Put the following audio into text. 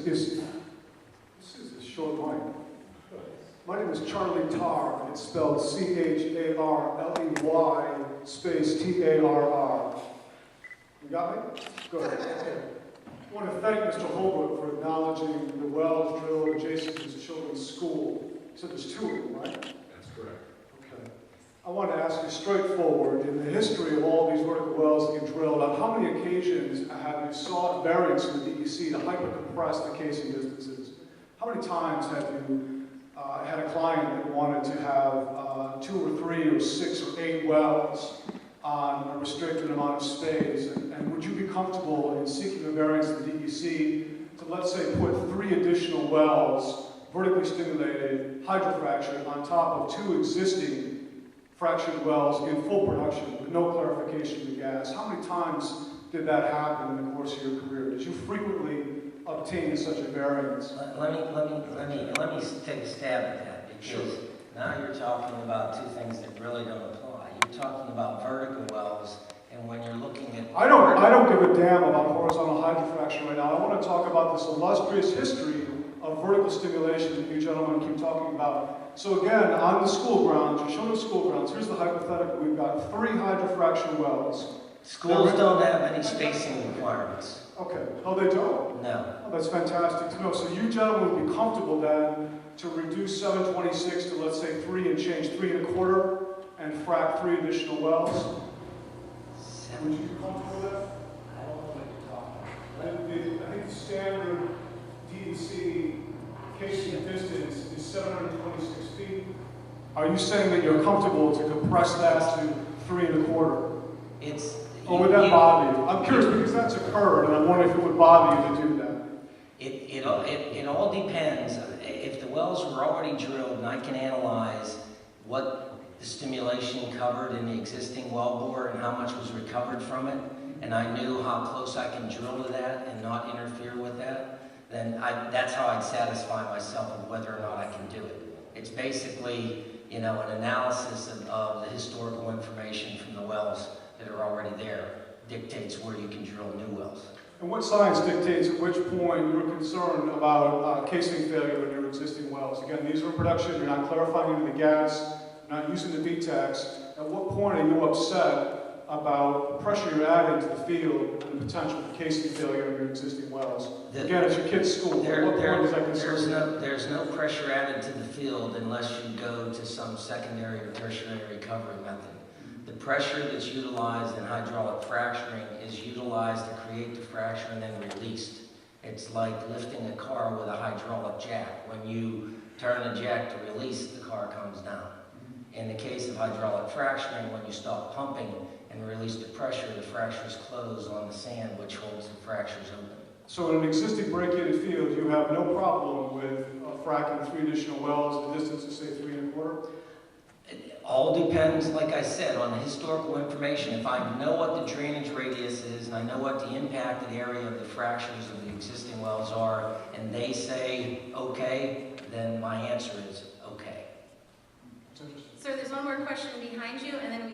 this is a short mic. My name is Charlie Tarr, and it's spelled C-H-A-R-L-E-Y space T-A-R-R. You got me? Go ahead. Okay. I want to thank Mr. Holbrook for acknowledging the wells drilled adjacent to his children's school. So there's two of them, right? That's correct. Okay. I want to ask you straightforward, in the history of all these vertical wells that you drilled, on how many occasions have you sought variance from the DEC to hypercompress the casing distances? How many times have you had a client that wanted to have 2 or 3 or 6 or 8 wells on a restricted amount of space? And would you be comfortable in seeking a variance to the DEC to, let's say, put 3 additional wells, vertically stimulated, hydrofractured, on top of 2 existing fractured wells in full production with no clarification of the gas? How many times did that happen in the course of your career? Did you frequently obtain such a variance? Let me take a stab at that, because now you're talking about 2 things that really don't apply. You're talking about vertical wells, and when you're looking at... I don't give a damn about horizontal hydrofracture right now. I want to talk about this illustrious history of vertical stimulation that you gentlemen keep talking about. So again, on the school grounds, you're showing the school grounds, here's the hypothetical. We've got 3 hydrofracture wells. Schools don't have any spacing requirements. Okay. Oh, they don't? No. Oh, that's fantastic to know. So you gentlemen would be comfortable then to reduce 726 to, let's say, 3 and change 3 1/4 and frack 3 additional wells? Would you be comfortable with that? I don't know what you're talking about. I think the standard DEC casing distance is 726 feet. Are you saying that you're comfortable to compress that to 3 1/4? Or would that bother you? I'm curious because that's occurred, and I'm wondering if it would bother you to do that. It all depends. If the wells were already drilled and I can analyze what the stimulation covered in the existing wellbore and how much was recovered from it, and I knew how close I can drill to that and not interfere with that, then that's how I'd satisfy myself of whether or not I can do it. It's basically, an analysis of the historical information from the wells that are already there dictates where you can drill new wells. And what science dictates at which point you're concerned about casing failure in your existing wells? Again, these are in production, you're not clarifying into the gas, you're not using the VTEX. At what point are you upset about the pressure you're adding to the field and the potential for casing failure in your existing wells? Again, it's your kid's school. At what point is that concerned? There's no pressure added to the field unless you go to some secondary or tertiary recovery method. The pressure that's utilized in hydraulic fracturing is utilized to create the fracture and then released. It's like lifting a car with a hydraulic jack. When you turn the jack to release, the car comes down. In the case of hydraulic fracturing, when you stop pumping and release the pressure, the fractures close on the sand, which holds the fractures open. So in an existing brachiated field, you have no problem with fracking 3 additional wells, the distance is, say, 3 1/4? It all depends, like I said, on the historical information. If I know what the drainage radius is and I know what the impacted area of the fractures of the existing wells are, and they say okay, then my answer is okay. Sir, there's one more question behind you, and then we